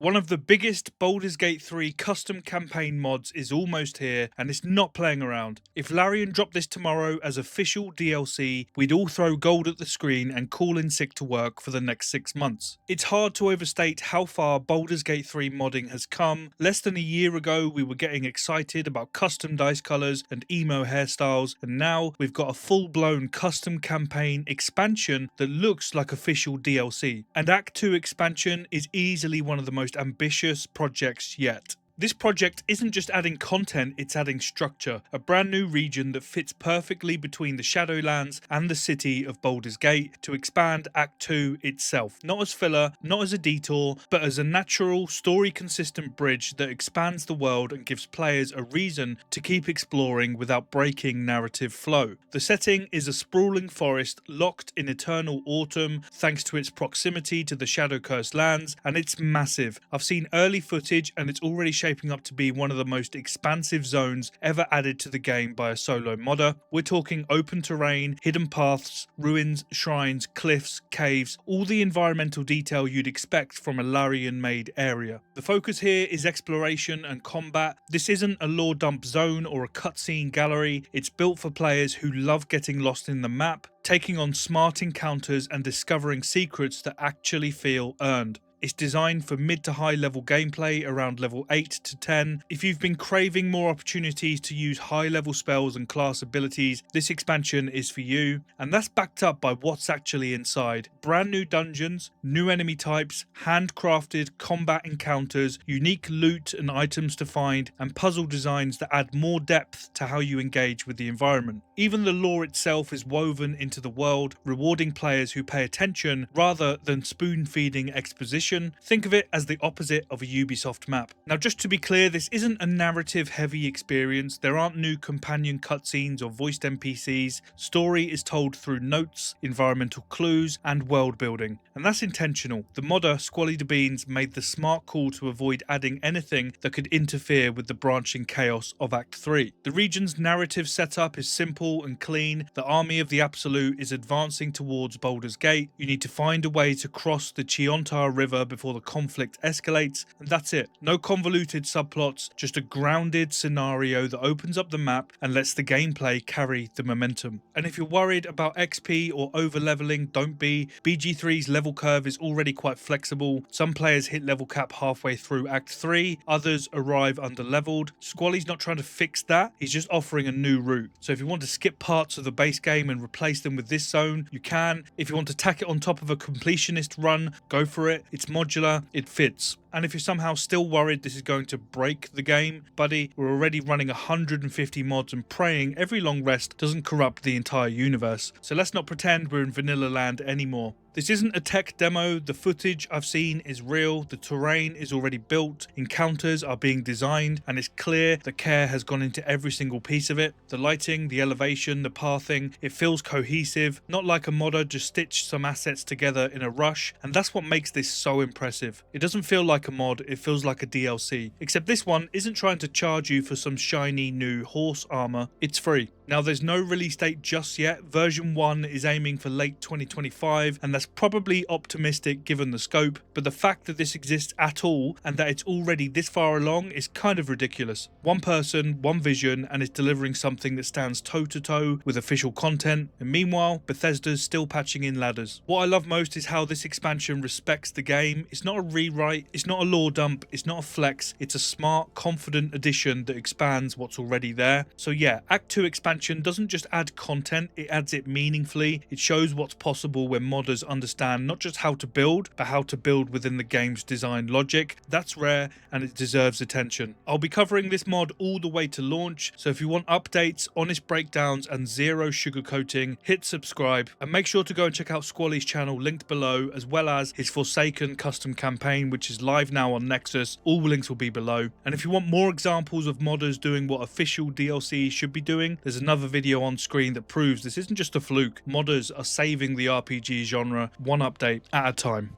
One of the biggest Baldur's Gate 3 custom campaign mods is almost here, and it's not playing around. If Larian dropped this tomorrow as official DLC, we'd all throw gold at the screen and call in sick to work for the next 6 months. It's hard to overstate how far Baldur's Gate 3 modding has come. Less than a year ago, we were getting excited about custom dice colours and emo hairstyles, and now we've got a full-blown custom campaign expansion that looks like official DLC. And Act 2 expansion is easily one of the most ambitious projects yet. This project isn't just adding content, it's adding structure, a brand new region that fits perfectly between the Shadowlands and the city of Baldur's Gate to expand Act 2 itself. Not as filler, not as a detour, but as a natural, story-consistent bridge that expands the world and gives players a reason to keep exploring without breaking narrative flow. The setting is a sprawling forest locked in eternal autumn thanks to its proximity to the Shadow-Cursed lands, and it's massive. I've seen early footage and it's already shaping up to be one of the most expansive zones ever added to the game by a solo modder. We're talking open terrain, hidden paths, ruins, shrines, cliffs, caves, all the environmental detail you'd expect from a Larian-made area. The focus here is exploration and combat. This isn't a lore dump zone or a cutscene gallery. It's built for players who love getting lost in the map, taking on smart encounters and discovering secrets that actually feel earned. It's designed for mid to high level gameplay around level 8 to 10. If you've been craving more opportunities to use high level spells and class abilities, this expansion is for you. And that's backed up by what's actually inside. Brand new dungeons, new enemy types, handcrafted combat encounters, unique loot and items to find, and puzzle designs that add more depth to how you engage with the environment. Even the lore itself is woven into the world, rewarding players who pay attention rather than spoon-feeding exposition. Think of it as the opposite of a Ubisoft map. Now, just to be clear, this isn't a narrative-heavy experience. There aren't new companion cutscenes or voiced NPCs. Story is told through notes, environmental clues, and world building. And that's intentional. The modder, Squally the Beans, made the smart call to avoid adding anything that could interfere with the branching chaos of Act 3. The region's narrative setup is simple and clean. The army of the Absolute is advancing towards Baldur's Gate. You need to find a way to cross the Chiontar River before the conflict escalates, and that's it. No convoluted subplots, just a grounded scenario that opens up the map and lets the gameplay carry the momentum. And if you're worried about XP or over leveling, don't be. BG3's level curve is already quite flexible. Some players hit level cap halfway through Act 3, others arrive under leveled. Squally's not trying to fix that, he's just offering a new route. So if you want to skip parts of the base game and replace them with this zone, you can. If you want to tack it on top of a completionist run, go for it. It's modular, it fits. And if you're somehow still worried this is going to break the game, buddy, we're already running 150 mods and praying every long rest doesn't corrupt the entire universe. So let's not pretend we're in vanilla land anymore. This isn't a tech demo, the footage I've seen is real, the terrain is already built, encounters are being designed, and it's clear the care has gone into every single piece of it. The lighting, the elevation, the pathing, it feels cohesive, not like a modder just stitched some assets together in a rush, and that's what makes this so impressive. It doesn't feel like a mod, it feels like a DLC. Except this one isn't trying to charge you for some shiny new horse armor, it's free. Now, there's no release date just yet. Version 1 is aiming for late 2025, and that's probably optimistic given the scope, but the fact that this exists at all and that it's already this far along is kind of ridiculous. One person, one vision, and it's delivering something that stands toe-to-toe with official content, and meanwhile, Bethesda's still patching in ladders. What I love most is how this expansion respects the game. It's not a rewrite, it's not a lore dump, it's not a flex, it's a smart, confident addition that expands what's already there. So yeah, Act 2 expansion doesn't just add content, it adds it meaningfully. It shows what's possible when modders understand not just how to build, but how to build within the game's design logic. That's rare and it deserves attention. I'll be covering this mod all the way to launch, so if you want updates, honest breakdowns, and zero sugarcoating, hit subscribe, and make sure to go and check out Squally's channel linked below, as well as his Forsaken custom campaign, which is live now on Nexus. All links will be below. And if you want more examples of modders doing what official DLC should be doing, there's another video on screen that proves this isn't just a fluke. Modders are saving the RPG genre one update at a time.